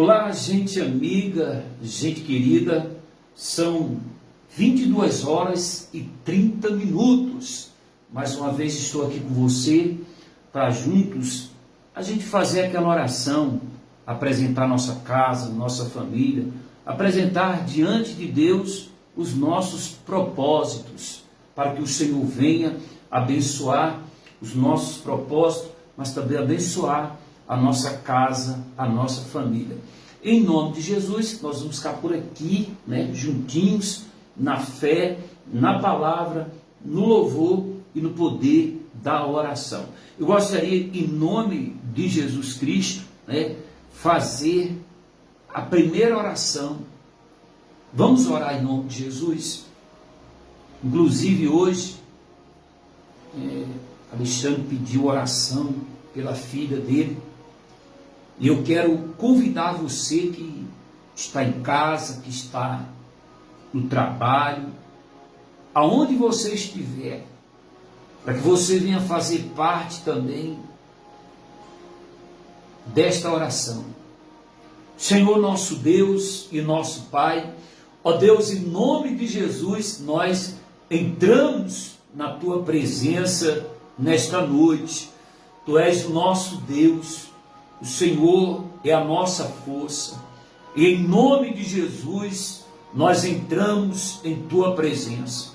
Olá, gente amiga, gente querida, são 22 horas e 30 minutos. Mais uma vez estou aqui com você para juntos a gente fazer aquela oração, apresentar nossa casa, nossa família, apresentar diante de Deus os nossos propósitos, para que o Senhor venha abençoar os nossos propósitos, mas também abençoar a nossa casa, a nossa família. Em nome de Jesus, nós vamos ficar por aqui, juntinhos, na fé, na palavra, no louvor e no poder da oração. Eu gostaria, em nome de Jesus Cristo, fazer a primeira oração. Vamos orar em nome de Jesus? Inclusive hoje, Alexandre pediu oração pela filha dele. E eu quero convidar você que está em casa, que está no trabalho, aonde você estiver, para que você venha fazer parte também desta oração. Senhor nosso Deus e nosso Pai, ó Deus, em nome de Jesus, nós entramos na Tua presença nesta noite. Tu és o nosso Deus. O Senhor é a nossa força, e em nome de Jesus, nós entramos em Tua presença.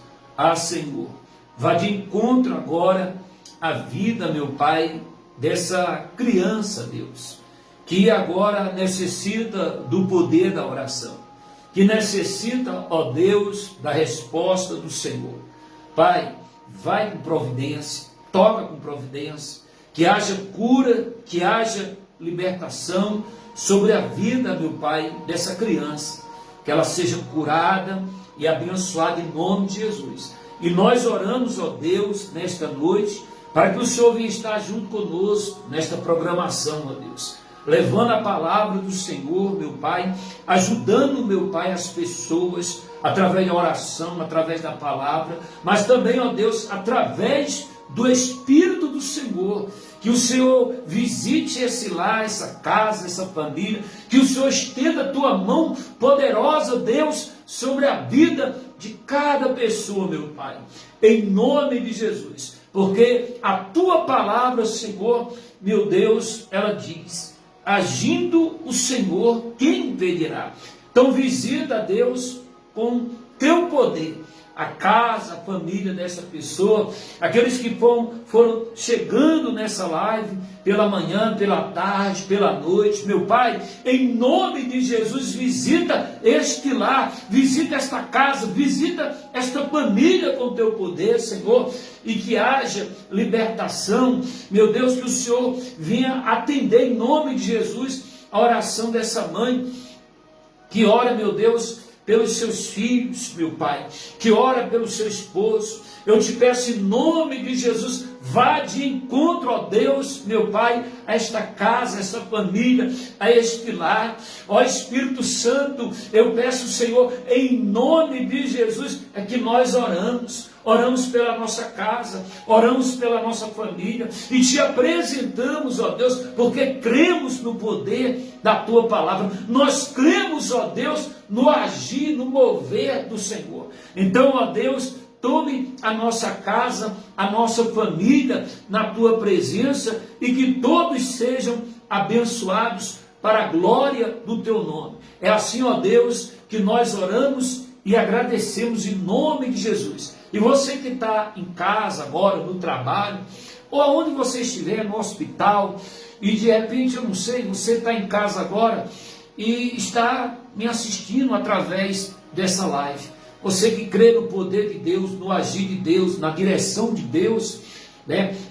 Senhor, vá de encontro agora à vida, meu Pai, dessa criança, Deus, que agora necessita do poder da oração, que necessita, ó Deus, da resposta do Senhor. Pai, vai com providência, toca com providência, que haja cura, que haja libertação sobre a vida, meu Pai, dessa criança, que ela seja curada e abençoada em nome de Jesus. E nós oramos, ó Deus, nesta noite, para que o Senhor venha estar junto conosco nesta programação, ó Deus, levando a palavra do Senhor, meu Pai, ajudando, meu Pai, as pessoas, através da oração, através da palavra, mas também, ó Deus, através do Espírito do Senhor, que o Senhor visite esse lar, essa casa, essa família, que o Senhor estenda a Tua mão poderosa, Deus, sobre a vida de cada pessoa, meu Pai, em nome de Jesus, porque a Tua palavra, Senhor, meu Deus, ela diz, agindo o Senhor, quem impedirá? Então visita, Deus, com Teu poder, a casa, a família dessa pessoa, aqueles que foram chegando nessa live, pela manhã, pela tarde, pela noite, meu Pai, em nome de Jesus, visita este lar, visita esta casa, visita esta família com Teu poder, Senhor, e que haja libertação, meu Deus, que o Senhor venha atender em nome de Jesus a oração dessa mãe, que ora, meu Deus, pelos seus filhos, meu Pai, que ora pelo seu esposo. Eu te peço em nome de Jesus, vá de encontro, ó Deus, meu Pai, a esta casa, a esta família, a este lar. Ó Espírito Santo, eu peço, Senhor, em nome de Jesus, é que nós oramos pela nossa casa, oramos pela nossa família e te apresentamos, ó Deus, porque cremos no poder da Tua palavra. Nós cremos, ó Deus, no agir, no mover do Senhor. Então, ó Deus, tome a nossa casa, a nossa família na Tua presença e que todos sejam abençoados para a glória do Teu nome. É assim, ó Deus, que nós oramos e agradecemos em nome de Jesus. E você que está em casa agora, no trabalho, ou aonde você estiver, no hospital, e de repente, eu não sei, você está em casa agora e está me assistindo através dessa live. Você que crê no poder de Deus, no agir de Deus, na direção de Deus,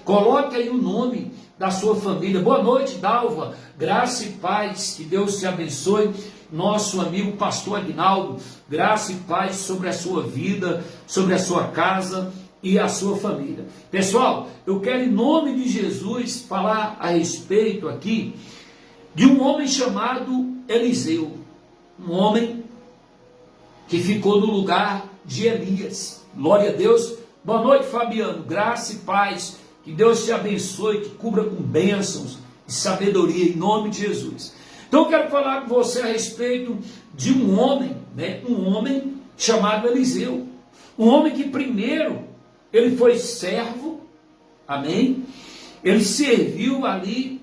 coloque aí o nome da sua família. Boa noite, Dalva, graça e paz, que Deus te abençoe. Nosso amigo pastor Aguinaldo, graça e paz sobre a sua vida, sobre a sua casa e a sua família. Pessoal, eu quero em nome de Jesus falar a respeito aqui de um homem chamado Eliseu, um homem que ficou no lugar de Elias. Glória a Deus. Boa noite, Fabiano, graça e paz, que Deus te abençoe, que cubra com bênçãos e sabedoria em nome de Jesus. Então eu quero falar com você a respeito de um homem, né? Um homem chamado Eliseu. Um homem que primeiro, ele foi servo, amém? Ele serviu ali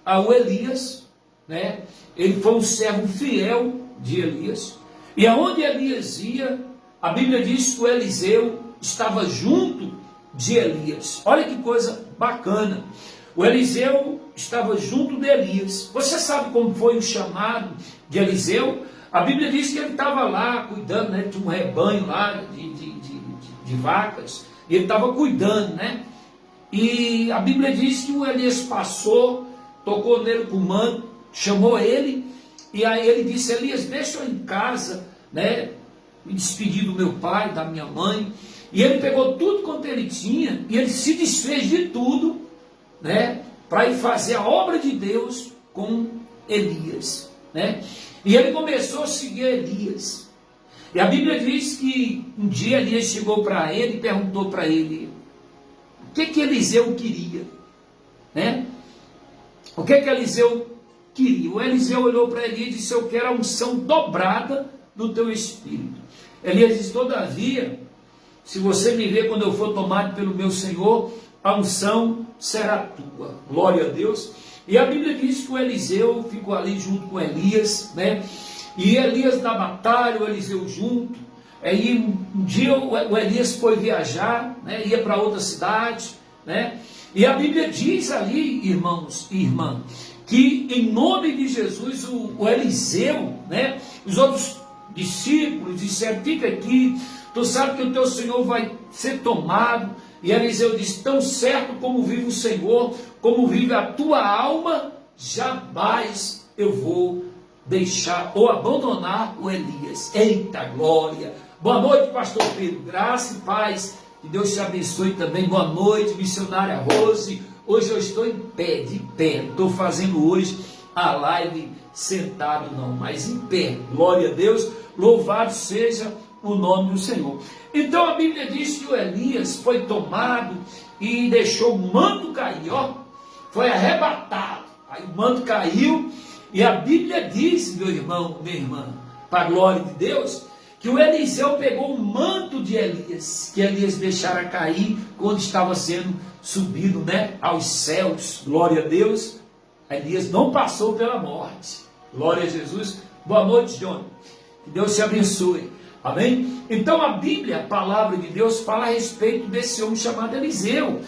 ao Elias, né? Ele foi um servo fiel de Elias. E aonde Elias ia, a Bíblia diz que o Eliseu estava junto de Elias. Olha que coisa bacana. O Eliseu estava junto de Elias. Você sabe como foi o chamado de Eliseu? A Bíblia diz que ele estava lá cuidando, né, de um rebanho lá de vacas. E ele estava cuidando, né? E a Bíblia diz que o Elias passou, tocou nele com o manto, chamou ele. E aí ele disse: Elias, deixa eu em casa, né? Me despedir do meu pai, da minha mãe. E ele pegou tudo quanto ele tinha e ele se desfez de tudo, né, para ir fazer a obra de Deus com Elias, né? E ele começou a seguir Elias. E a Bíblia diz que um dia Elias chegou para ele e perguntou para ele o que Eliseu queria, né? O que Eliseu queria? O Eliseu olhou para Elias e disse: eu quero a unção dobrada do teu espírito. Elias disse: todavia, se você me ver quando eu for tomado pelo meu Senhor, a unção será tua. Glória a Deus. E a Bíblia diz que o Eliseu ficou ali junto com Elias, né? E Elias na batalha, o Eliseu junto. Aí um dia o Elias foi viajar, né? Ia para outra cidade, né? E a Bíblia diz ali, irmãos e irmãs, que em nome de Jesus o Eliseu, né? Os outros discípulos disseram: fica aqui, tu sabe que o teu Senhor vai ser tomado. E Eliseu diz: tão certo como vive o Senhor, como vive a tua alma, jamais eu vou deixar ou abandonar o Elias. Eita glória! Boa noite, pastor Pedro, graça e paz, que Deus te abençoe também. Boa noite, missionária Rose. Hoje eu estou em pé, de pé, não estou fazendo hoje a live sentado não, mas em pé. Glória a Deus, louvado seja o nome do Senhor. Então a Bíblia diz que o Elias foi tomado e deixou o manto cair, ó, foi arrebatado. Aí o manto caiu e a Bíblia diz, meu irmão, minha irmã, para a glória de Deus, que o Eliseu pegou o manto de Elias, que Elias deixara cair quando estava sendo subido, né, aos céus. Glória a Deus. Elias não passou pela morte. Glória a Jesus. Boa noite, John. Que Deus te abençoe. Amém? Então a Bíblia, a palavra de Deus, fala a respeito desse homem chamado Eliseu,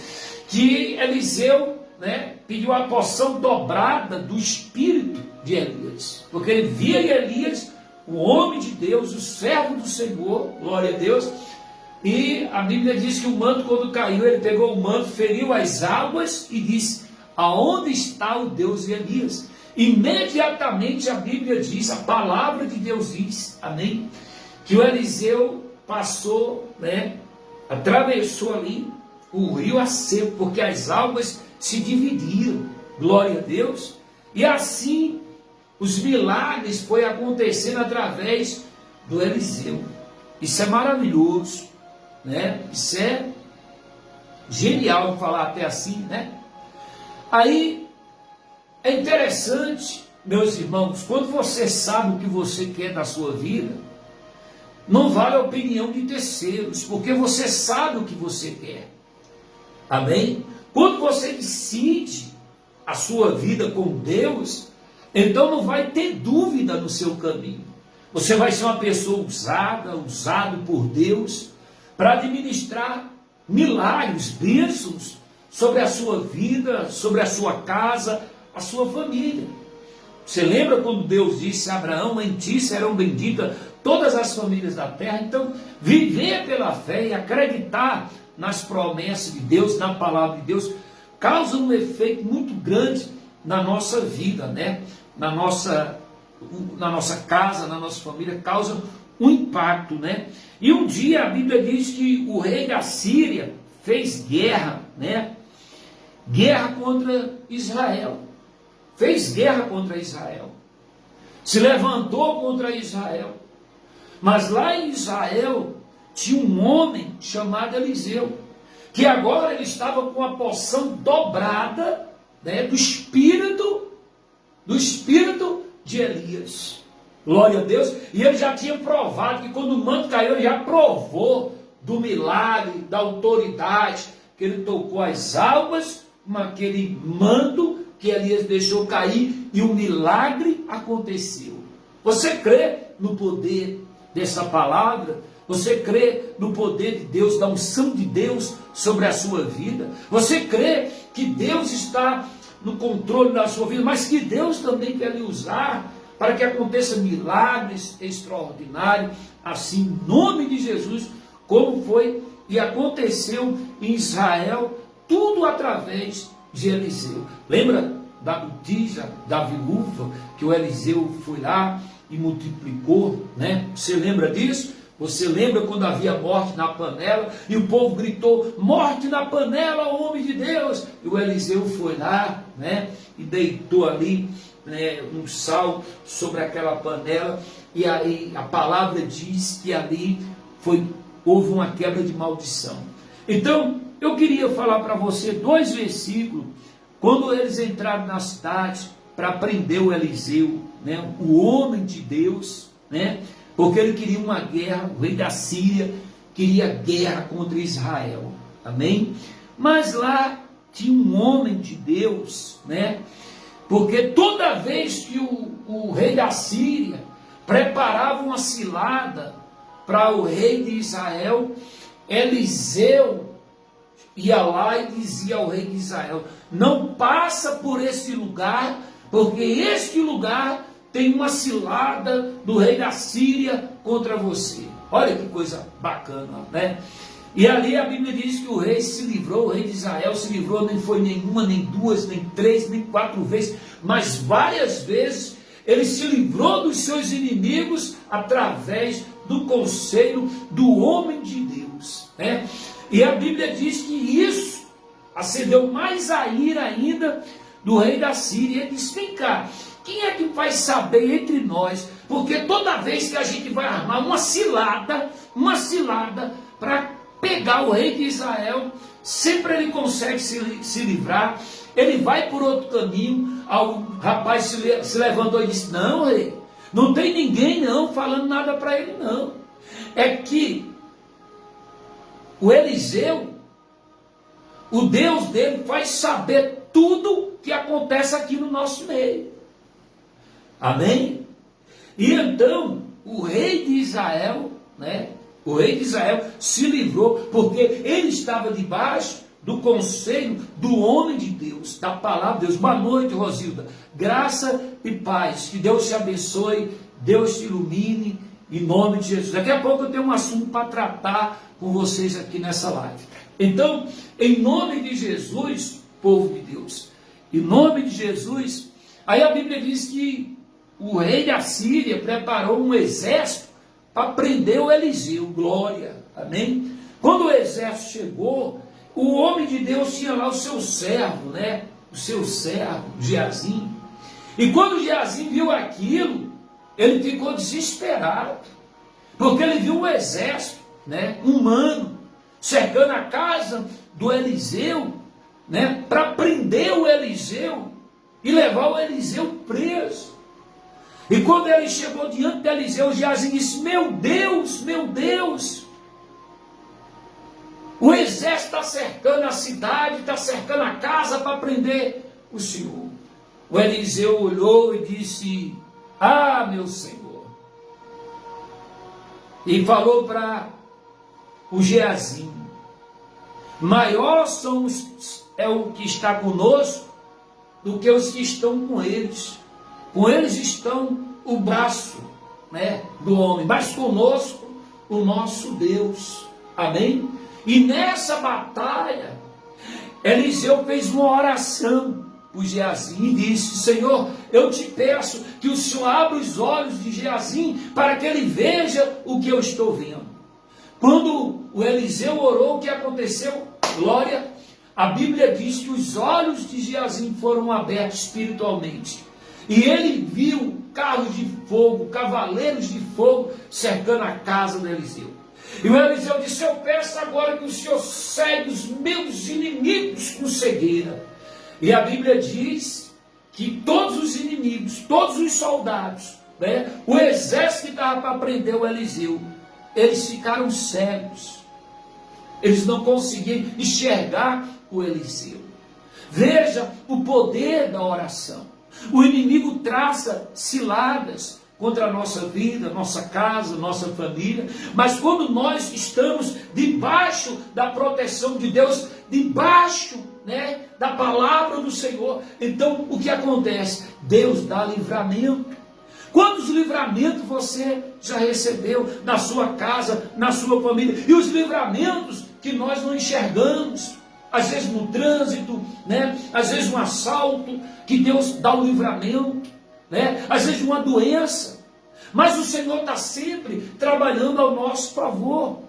que Eliseu, né, pediu a porção dobrada do espírito de Elias, porque ele via em Elias o homem de Deus, o servo do Senhor, glória a Deus. E a Bíblia diz que o manto, quando caiu, ele pegou o manto, feriu as águas e disse: aonde está o Deus de Elias? Imediatamente a Bíblia diz, a palavra de Deus diz, amém, que o Eliseu passou, né, atravessou ali o rio a seco, porque as águas se dividiram, glória a Deus. E assim os milagres foi acontecendo através do Eliseu. Isso é maravilhoso, né? Isso é genial falar até assim, né? Aí é interessante, meus irmãos, quando você sabe o que você quer da sua vida, não vale a opinião de terceiros, porque você sabe o que você quer. Amém? Quando você decide a sua vida com Deus, então não vai ter dúvida no seu caminho. Você vai ser uma pessoa usado por Deus para administrar milagres, bênçãos sobre a sua vida, sobre a sua casa, a sua família. Você lembra quando Deus disse a Abraão: em ti serão benditas todas as famílias da terra? Então, viver pela fé e acreditar nas promessas de Deus, na palavra de Deus, causa um efeito muito grande na nossa vida, né? Na nossa casa, na nossa família, causa um impacto, né? E um dia a Bíblia diz que o rei da Síria fez guerra, né? Guerra contra Israel. Fez guerra contra Israel. Se levantou contra Israel. Mas lá em Israel tinha um homem chamado Eliseu, que agora ele estava com a porção dobrada, né, do Espírito de Elias. Glória a Deus. E ele já tinha provado que quando o manto caiu, ele já provou do milagre, da autoridade, que ele tocou as águas com aquele manto que Elias deixou cair e o milagre aconteceu. Você crê no poder dessa palavra? Você crê no poder de Deus, da unção de Deus sobre a sua vida? Você crê que Deus está no controle da sua vida, mas que Deus também quer lhe usar para que aconteça milagres extraordinários, assim, em nome de Jesus, como foi e aconteceu em Israel, tudo através de Eliseu. Lembra da botija, da viúva, que o Eliseu foi lá e multiplicou, né? Você lembra disso? Você lembra quando havia morte na panela e o povo gritou: morte na panela, homem de Deus! E o Eliseu foi lá, né? E deitou ali, né, um sal sobre aquela panela, e aí a palavra diz que ali houve uma quebra de maldição. Então, eu queria falar para você 2 versículos, quando eles entraram na cidade para prender o Eliseu, né, o homem de Deus, né, porque ele queria uma guerra, o rei da Síria queria guerra contra Israel, amém? Mas lá tinha um homem de Deus, né, porque toda vez que o rei da Síria preparava uma cilada para o rei de Israel, Eliseu ia lá e dizia ao rei de Israel: não passa por esse lugar, porque este lugar tem uma cilada do rei da Síria contra você. Olha que coisa bacana, né? E ali a Bíblia diz que o rei se livrou, o rei de Israel se livrou, nem foi nenhuma, nem 2, nem 3, nem 4 vezes, mas várias vezes ele se livrou dos seus inimigos através do conselho do homem de Deus, né? E a Bíblia diz que isso acendeu mais a ira ainda do rei da Síria. Ele disse: vem cá, quem é que vai saber entre nós? Porque toda vez que a gente vai armar uma cilada para pegar o rei de Israel, sempre ele consegue se livrar. Ele vai por outro caminho. O rapaz se levantou e disse: não, rei, não tem ninguém não falando nada para ele não. É que o Eliseu, o Deus dele, faz saber tudo que acontece aqui no nosso meio. Amém? E então, o rei de Israel, né? O rei de Israel se livrou, porque ele estava debaixo do conselho do homem de Deus, da palavra de Deus. Boa noite, Rosilda. Graça e paz. Que Deus te abençoe, Deus te ilumine, em nome de Jesus. Daqui a pouco eu tenho um assunto para tratar com vocês aqui nessa live. Então, em nome de Jesus, povo de Deus, em nome de Jesus, aí a Bíblia diz que o rei da Síria preparou um exército para prender o Eliseu. Glória, amém? Quando o exército chegou, o homem de Deus tinha lá o seu servo, né? O seu servo, Geazim. E quando Geazim viu aquilo, ele ficou desesperado, porque ele viu um exército, né, humano, cercando a casa do Eliseu, né, para prender o Eliseu e levar o Eliseu preso. E quando ele chegou diante de Eliseu, Geazim disse: meu Deus, o exército está cercando a cidade, está cercando a casa para prender o Senhor. O Eliseu olhou e disse: ah, meu Senhor. E falou para o Geazim: maior é o que está conosco do que os que estão com eles. Com eles estão o braço, né, do homem, mas conosco o nosso Deus. Amém? E nessa batalha, Eliseu fez uma oração por Geazim e disse: Senhor, eu te peço que o Senhor abra os olhos de Geazim para que ele veja o que eu estou vendo. Quando o Eliseu orou, o que aconteceu? Glória! A Bíblia diz que os olhos de Geazim foram abertos espiritualmente. E ele viu carros de fogo, cavaleiros de fogo cercando a casa do Eliseu. E o Eliseu disse: eu peço agora que o Senhor cegue os meus inimigos com cegueira. E a Bíblia diz que todos os inimigos, todos os soldados, né, o exército que estava para prender o Eliseu, eles ficaram cegos. Eles não conseguiam enxergar o Eliseu. Veja o poder da oração. O inimigo traça ciladas contra a nossa vida, nossa casa, nossa família, mas quando nós estamos debaixo da proteção de Deus, debaixo, né, da palavra do Senhor, então o que acontece? Deus dá livramento. Quantos livramentos você já recebeu na sua casa, na sua família? E os livramentos que nós não enxergamos, às vezes no trânsito, né? Às vezes um assalto, que Deus dá o livramento, né? Às vezes uma doença, mas o Senhor está sempre trabalhando ao nosso favor.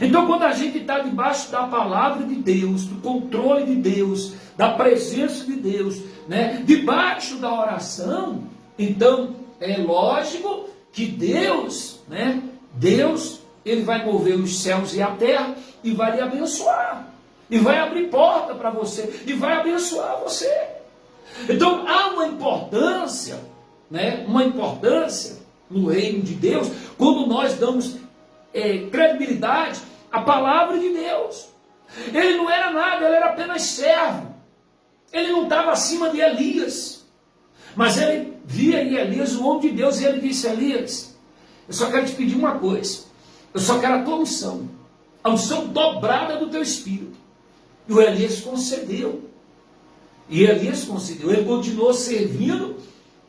Então quando a gente está debaixo da palavra de Deus, do controle de Deus, da presença de Deus, né? Debaixo da oração, então é lógico que Deus, né? Deus, Ele vai mover os céus e a terra e vai lhe abençoar. E vai abrir porta para você. E vai abençoar você. Então há uma importância, né? Uma importância no reino de Deus, quando nós damos credibilidade à palavra de Deus. Ele não era nada, ele era apenas servo. Ele não estava acima de Elias. Mas ele via em Elias o homem de Deus e ele disse: Elias, eu só quero te pedir uma coisa. Eu só quero a tua unção. A unção dobrada do teu espírito. E o Elias concedeu. E Elias concedeu. Ele continuou servindo,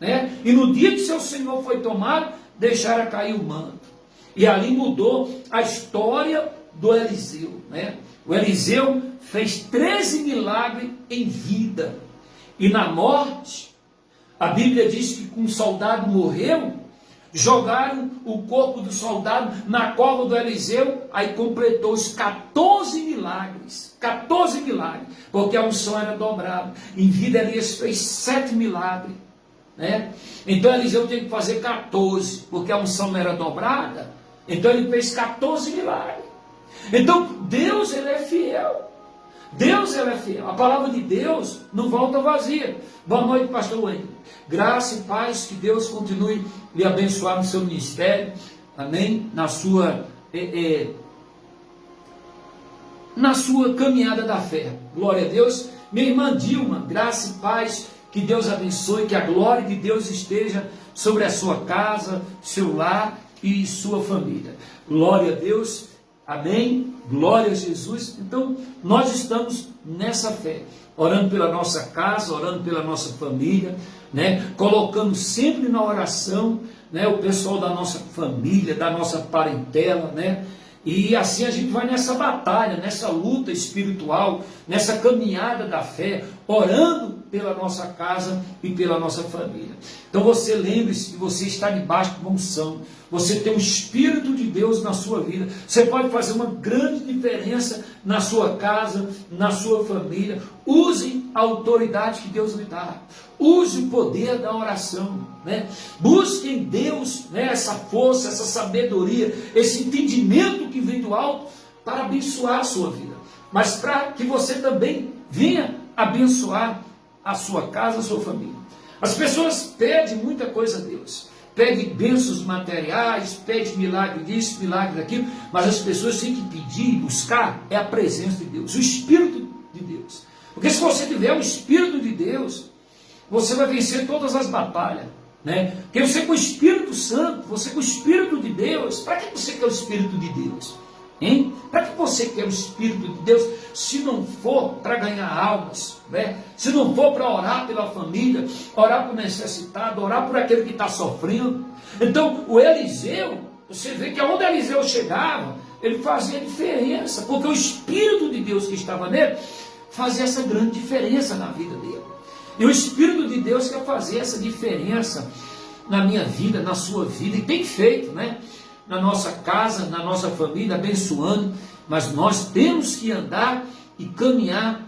né? E no dia que seu senhor foi tomado, deixaram cair o manto. E ali mudou a história do Eliseu, né? O Eliseu fez 13 milagres em vida. E na morte, a Bíblia diz que um soldado morreu, jogaram o corpo do soldado na cova do Eliseu, aí completou os 14 milagres. 14 milagres, porque a unção era dobrada. Em vida Elias fez 7 milagres, né? Então Eliseu tem que fazer 14, porque a unção era dobrada. Então ele fez 14 milagres. Então Deus, ele é fiel. Deus, ele é fiel. A palavra de Deus não volta vazia. Boa noite, pastor Wendel. Graça e paz, que Deus continue lhe abençoar no seu ministério. Amém? Na sua caminhada da fé. Glória a Deus. Minha irmã Dilma, graça e paz, que Deus abençoe, que a glória de Deus esteja sobre a sua casa, seu lar e sua família. Glória a Deus. Amém? Glória a Jesus. Então, nós estamos nessa fé, orando pela nossa casa, orando pela nossa família, né? Colocando sempre na oração, né? O pessoal da nossa família, da nossa parentela, né? E assim a gente vai nessa batalha, nessa luta espiritual, nessa caminhada da fé, orando pela nossa casa e pela nossa família. Então você lembre-se que você está debaixo de uma unção. Você tem o Espírito de Deus na sua vida. Você pode fazer uma grande diferença na sua casa, na sua família. Use a autoridade que Deus lhe dá. Use o poder da oração, né? Busque em Deus, né, essa força, essa sabedoria, esse entendimento que vem do alto para abençoar a sua vida. Mas para que você também venha abençoar a sua casa, a sua família. As pessoas pedem muita coisa a Deus. Pede bênçãos materiais, pede milagre disso, milagre daquilo, mas as pessoas têm que pedir e buscar a presença de Deus, o Espírito de Deus. Porque se você tiver o Espírito de Deus, você vai vencer todas as batalhas, né? Porque você com o Espírito Santo, você com o Espírito de Deus, para que você quer o Espírito de Deus? Hein? Para que você quer o Espírito de Deus, se não for para ganhar almas, né? Se não for para orar pela família, orar por necessitado, orar por aquele que está sofrendo? Então o Eliseu, você vê que aonde Eliseu chegava, ele fazia diferença, porque o Espírito de Deus que estava nele fazia essa grande diferença na vida dele. E o Espírito de Deus quer fazer essa diferença na minha vida, na sua vida, e tem feito, né? Na nossa casa, na nossa família, abençoando, mas nós temos que andar e caminhar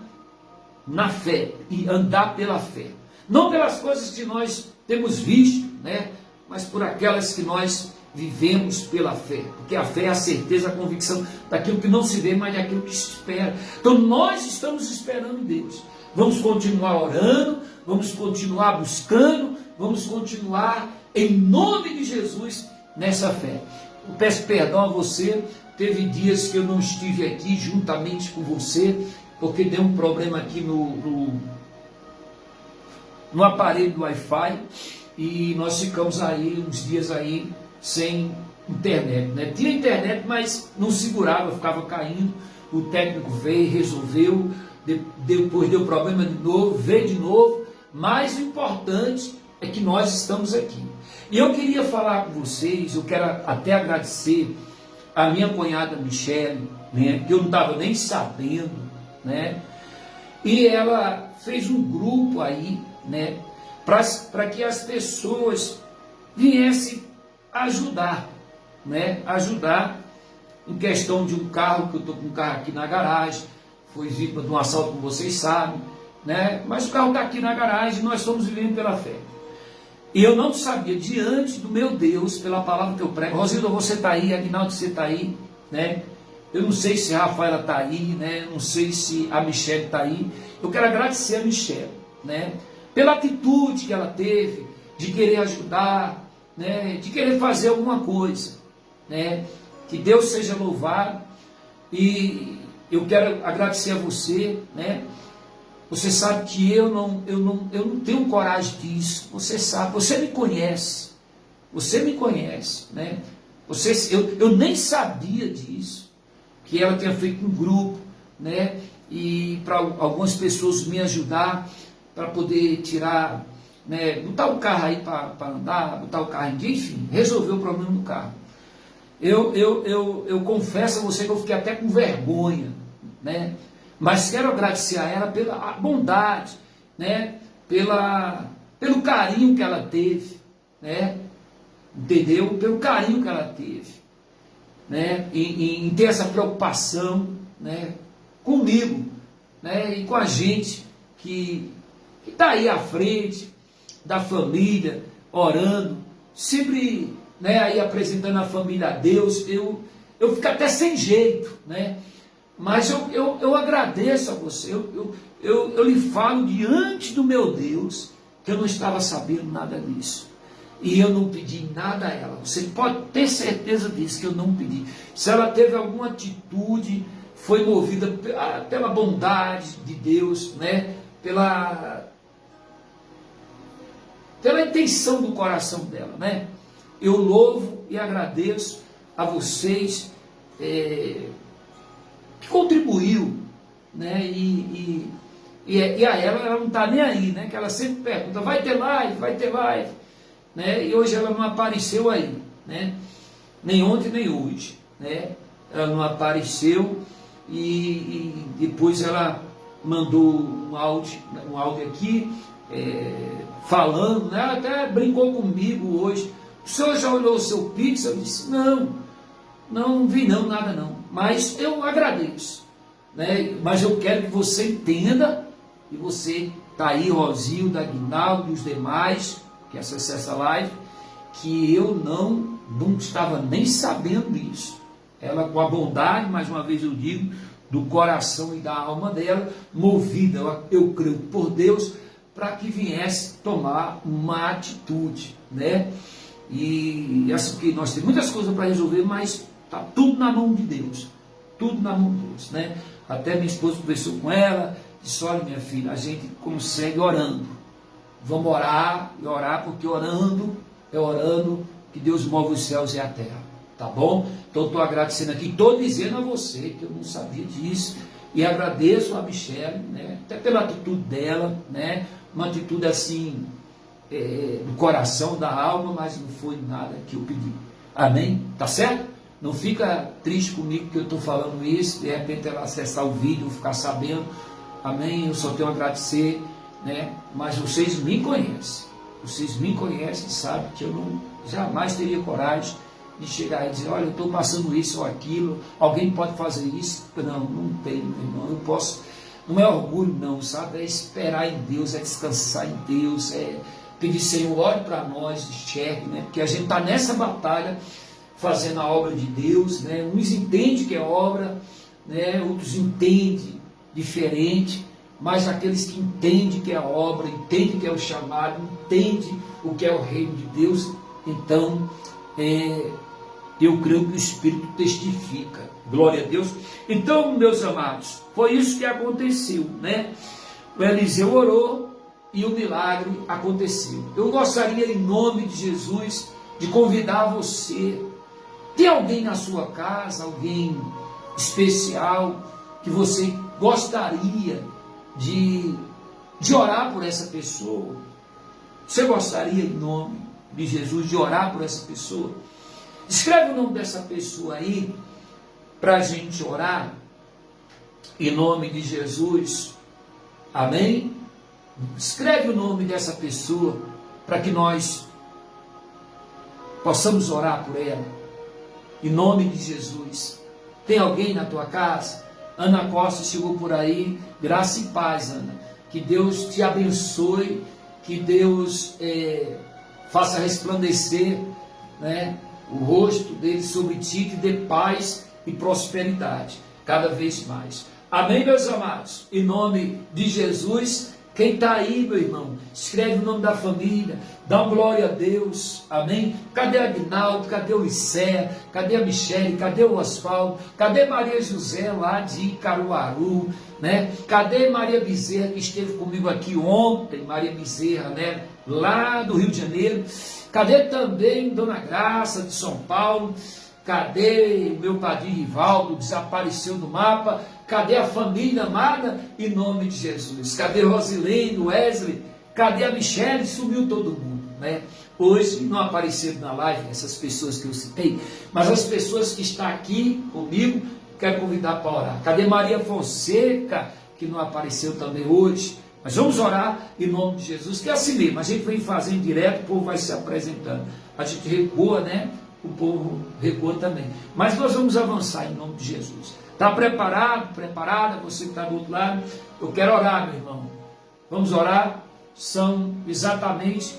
na fé, e andar pela fé, não pelas coisas que nós temos visto, né? Mas por aquelas que nós vivemos pela fé, porque a fé é a certeza, a convicção daquilo que não se vê, mas daquilo que se espera. Então nós estamos esperando em Deus. Vamos continuar orando, vamos continuar buscando, vamos continuar em nome de Jesus nessa fé. Eu peço perdão a você, teve dias que eu não estive aqui juntamente com você, porque deu um problema aqui no aparelho do Wi-Fi, e nós ficamos aí uns dias aí sem internet, né? Tinha internet, mas não segurava, ficava caindo. O técnico veio, resolveu, depois deu problema de novo, veio de novo, mas o importante é que nós estamos aqui. E eu queria falar com vocês, eu quero até agradecer a minha cunhada Michele, né, que eu não estava nem sabendo, né, e ela fez um grupo aí, né, para que as pessoas viessem ajudar, né, ajudar em questão de um carro, que eu estou com um carro aqui na garagem, foi vítima de um assalto, como vocês sabem, né, mas o carro está aqui na garagem e nós estamos vivendo pela fé. E eu não sabia, diante do meu Deus, pela palavra que eu prego, Rosilda, você está aí, Aguinaldo, você está aí, né? Eu não sei se a Rafaela está aí, né? Eu não sei se a Michele está aí. Eu quero agradecer a Michele, né? Pela atitude que ela teve, de querer ajudar, né? De querer fazer alguma coisa, né? Que Deus seja louvado. E eu quero agradecer a você, né? Você sabe que eu não tenho coragem disso. Você sabe, você me conhece, né? Eu nem sabia disso, que ela tinha feito um grupo, né? E para algumas pessoas me ajudar para poder tirar, né? Botar o carro aí para andar, botar o carro em dia, enfim, resolver o problema do carro. Eu confesso a você que eu fiquei até com vergonha, né? Mas quero agradecer a ela pela bondade, né? Pelo carinho que ela teve, né? Entendeu? Pelo carinho que ela teve, né? Em ter essa preocupação, né? Comigo, né? E com a gente que está aí à frente da família, orando, sempre, né? Aí apresentando a família a Deus. Eu fico até sem jeito, né? Mas eu agradeço a você, eu lhe falo diante do meu Deus, que eu não estava sabendo nada disso. E eu não pedi nada a ela. Você pode ter certeza disso, que eu não pedi. Se ela teve alguma atitude, foi movida pela bondade de Deus, né? Pela intenção do coração dela, né? Eu louvo e agradeço a vocês, que contribuiu, né? E a ela não está nem aí, né? Que ela sempre pergunta, vai ter live, né? E hoje ela não apareceu aí, né? Nem ontem nem hoje, né? Ela não apareceu, e depois ela mandou um áudio aqui, falando, né? Ela até brincou comigo hoje. O senhor já olhou o seu Pix? Eu disse, não vi nada não. Mas eu agradeço, né? Mas eu quero que você entenda, e você está aí, Rosilda, Aguinaldo e os demais que acessam essa live, que eu não estava nem sabendo disso. Ela, com a bondade, mais uma vez eu digo, do coração e da alma dela, movida, eu creio, por Deus, para que viesse tomar uma atitude, né? E essa que nós temos muitas coisas para resolver, mas está tudo na mão de Deus, tudo na mão de Deus, né? Até minha esposa conversou com ela, disse, olha minha filha, a gente consegue orando, vamos orar, e orar, porque orando que Deus move os céus e a terra, tá bom? Então estou agradecendo aqui, estou dizendo a você que eu não sabia disso, e agradeço a Michele, né? Até pela atitude dela, né? Uma atitude assim, do coração, da alma, mas não foi nada que eu pedi, amém? Tá certo? Não fica triste comigo que eu estou falando isso, de repente ela acessar o vídeo, ficar sabendo, amém? Eu só tenho a agradecer, né? Mas vocês me conhecem, sabem que eu jamais teria coragem de chegar e dizer, olha, eu estou passando isso ou aquilo, alguém pode fazer isso? Não tem, meu irmão, eu posso, não é orgulho não, sabe? É esperar em Deus, é descansar em Deus, é pedir, Senhor, ore para nós, enxergue, né? Porque a gente está nessa batalha, fazendo a obra de Deus, né? Uns entendem que é obra, né? Outros entendem diferente, mas aqueles que entendem que é a obra, entendem que é o chamado, entendem o que é o reino de Deus, então eu creio que o Espírito testifica. Glória a Deus. Então, meus amados, foi isso que aconteceu, né? O Eliseu orou e o milagre aconteceu. Eu gostaria, em nome de Jesus, de convidar você. Tem alguém na sua casa, alguém especial, que você gostaria de orar por essa pessoa? Você gostaria, em nome de Jesus, de orar por essa pessoa? Escreve o nome dessa pessoa aí, para a gente orar, em nome de Jesus. Amém? Escreve o nome dessa pessoa, para que nós possamos orar por ela, em nome de Jesus. Tem alguém na tua casa? Ana Costa chegou por aí. Graça e paz, Ana. Que Deus te abençoe, que Deus faça resplandecer, né, o rosto dele sobre ti, que dê paz e prosperidade cada vez mais. Amém, meus amados? Em nome de Jesus. Quem está aí, meu irmão, escreve o nome da família, dá uma glória a Deus, amém? Cadê Aguinaldo, cadê o Licé, cadê a Michele, cadê o Osvaldo, cadê Maria José lá de Caruaru, né? Cadê Maria Bezerra, que esteve comigo aqui ontem, Maria Bezerra, né? Lá do Rio de Janeiro. Cadê também Dona Graça, de São Paulo? Cadê o meu padrinho Rivaldo, desapareceu do mapa? Cadê a família amada? Em nome de Jesus. Cadê Rosilene, Wesley? Cadê a Michelle? Sumiu todo mundo, né? Hoje não apareceram na live essas pessoas que eu citei, mas as pessoas que estão aqui comigo, quero convidar para orar. Cadê Maria Fonseca, que não apareceu também hoje? Mas vamos orar em nome de Jesus, que é assim mesmo, a gente vem fazendo direto, o povo vai se apresentando. A gente recua, né? O povo recua também. Mas nós vamos avançar em nome de Jesus. Está preparado, preparada? Você que está do outro lado, eu quero orar, meu irmão. Vamos orar. São exatamente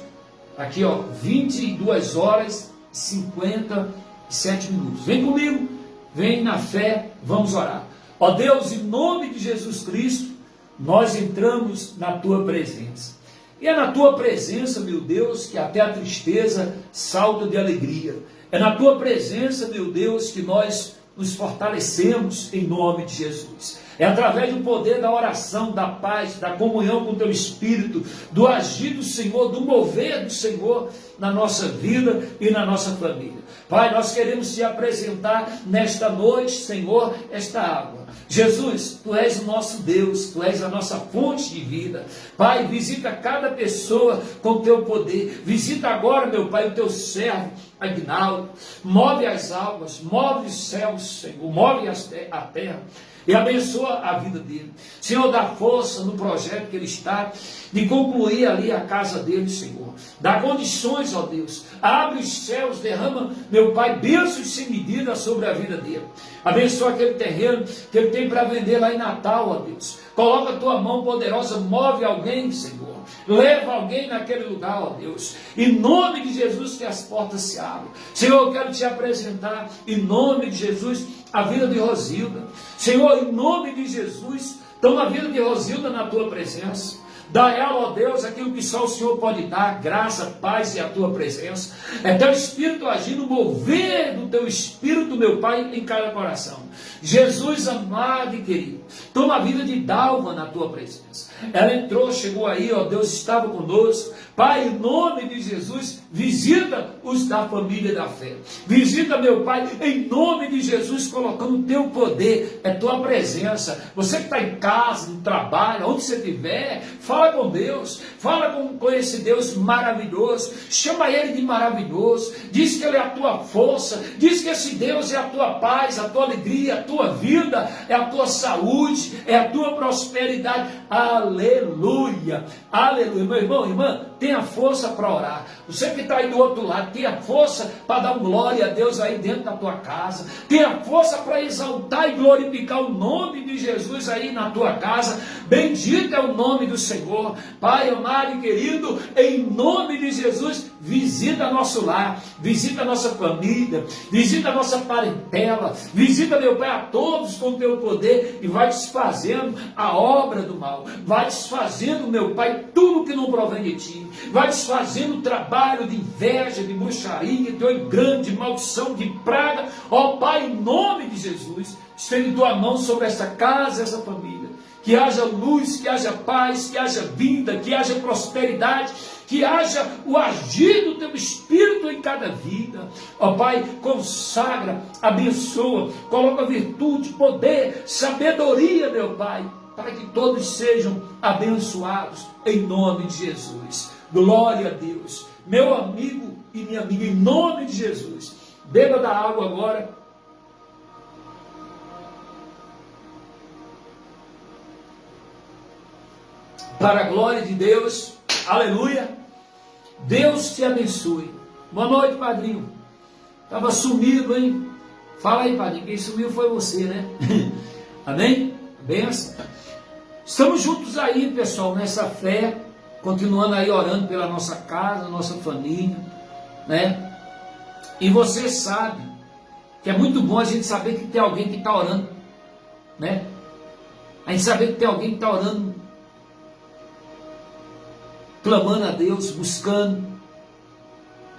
aqui, ó, 22 horas e 57 minutos. Vem comigo, vem na fé, vamos orar. Ó Deus, em nome de Jesus Cristo, nós entramos na tua presença. E é na tua presença, meu Deus, que até a tristeza salta de alegria. É na tua presença, meu Deus, que nós nos fortalecemos em nome de Jesus. É através do poder da oração, da paz, da comunhão com o teu Espírito, do agir do Senhor, do mover do Senhor na nossa vida e na nossa família. Pai, nós queremos te apresentar nesta noite, Senhor, esta água. Jesus, Tu és o nosso Deus, Tu és a nossa fonte de vida. Pai, visita cada pessoa com o Teu poder. Visita agora, meu Pai, o Teu servo, Aguinaldo. Move as águas, move os céus, Senhor, move a terra. E abençoa a vida dele. Senhor, dá força no projeto que ele está, de concluir ali a casa dele, Senhor. Dá condições, ó Deus. Abre os céus, derrama, meu Pai, bênçãos sem medida sobre a vida dele. Abençoa aquele terreno que ele tem para vender lá em Natal, ó Deus. Coloca a tua mão poderosa, move alguém, Senhor. Leva alguém naquele lugar, ó Deus. Em nome de Jesus, que as portas se abram. Senhor, eu quero te apresentar, em nome de Jesus, a vida de Rosilda. Senhor, em nome de Jesus, toma a vida de Rosilda na tua presença. Dá a ela, ó Deus, aquilo que só o Senhor pode dar, graça, paz e a tua presença. É teu Espírito agindo, mover do teu Espírito, meu Pai, em cada coração. Jesus amado e querido, toma a vida de Dalva na tua presença. Ela entrou, chegou aí, ó Deus, estava conosco. Pai, em nome de Jesus, visita os da família da fé. Visita, meu Pai, em nome de Jesus, colocando o teu poder, é tua presença. Você que está em casa, no trabalho, onde você estiver, fala com Deus, fala com esse Deus maravilhoso, chama Ele de maravilhoso, diz que Ele é a tua força, diz que esse Deus é a tua paz, a tua alegria, a tua vida, é a tua saúde, é a tua prosperidade. Aleluia, aleluia. Meu irmão, irmã, tenha força para orar. Você que está aí do outro lado, tenha força para dar glória a Deus aí dentro da tua casa. Tenha força para exaltar e glorificar o nome de Jesus aí na tua casa. Bendito é o nome do Senhor. Pai amado e querido, em nome de Jesus, visita nosso lar, visita nossa família, visita nossa parentela, visita, meu Pai, a todos com o teu poder e vai desfazendo a obra do mal, vai desfazendo, meu Pai, tudo que não provém de ti, vai desfazendo o trabalho de inveja, de bruxaria, de engano, de maldição, de praga, ó Pai, em nome de Jesus, estende tua mão sobre essa casa, essa família, que haja luz, que haja paz, que haja vida, que haja prosperidade, que haja o agir do teu Espírito em cada vida. Ó Pai, consagra, abençoa, coloca virtude, poder, sabedoria, meu Pai, para que todos sejam abençoados em nome de Jesus. Glória a Deus. Meu amigo e minha amiga, em nome de Jesus, beba da água agora. Para a glória de Deus, aleluia, Deus te abençoe. Boa noite, padrinho. Estava sumido, hein? Fala aí, padrinho, quem sumiu foi você, né? Amém? Benção. Estamos juntos aí, pessoal, nessa fé, continuando aí orando pela nossa casa, nossa família, né? E você sabe que é muito bom a gente saber que tem alguém que está orando, né? A gente saber que tem alguém que está orando, clamando a Deus, buscando.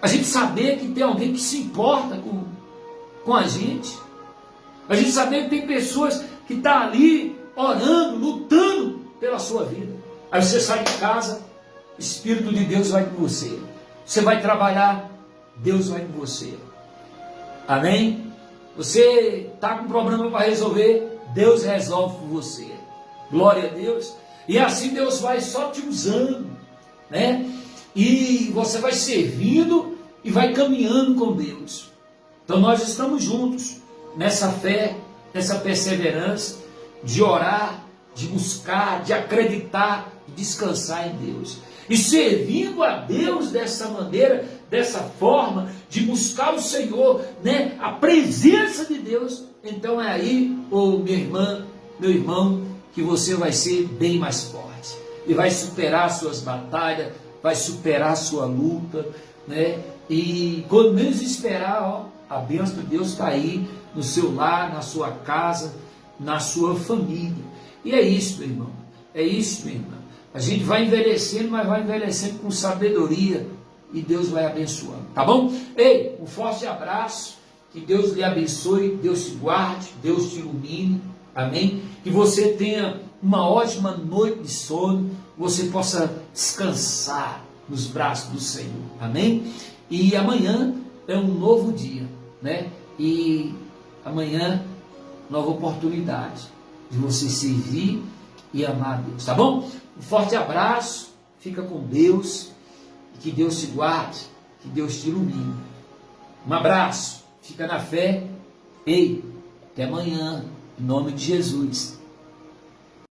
A gente saber que tem alguém que se importa com a gente. A gente saber que tem pessoas que estão ali orando, lutando pela sua vida. Aí você sai de casa, o Espírito de Deus vai com você. Você vai trabalhar, Deus vai com você. Amém? Você está com um problema para resolver, Deus resolve por você. Glória a Deus. E assim Deus vai só te usando, né? E você vai servindo e vai caminhando com Deus. Então nós estamos juntos nessa fé, nessa perseverança de orar, de buscar, de acreditar, de descansar em Deus. E servindo a Deus dessa maneira, dessa forma, de buscar o Senhor, né? A presença de Deus. Então é aí, minha irmã, meu irmão, que você vai ser bem mais forte. E vai superar suas batalhas, vai superar sua luta, né? E quando menos esperar, ó, a bênção de Deus está aí no seu lar, na sua casa, na sua família. E é isso, meu irmão, é isso, minha irmã. A gente vai envelhecendo, mas vai envelhecendo com sabedoria e Deus vai abençoando, tá bom? Ei, um forte abraço, que Deus lhe abençoe, Deus te guarde, Deus te ilumine, amém? Que você tenha uma ótima noite de sono, você possa descansar nos braços do Senhor, amém? E amanhã é um novo dia, né? E amanhã, nova oportunidade de você servir e amar a Deus, tá bom? Um forte abraço, fica com Deus, que Deus te guarde, que Deus te ilumine. Um abraço, fica na fé, ei, até amanhã, em nome de Jesus.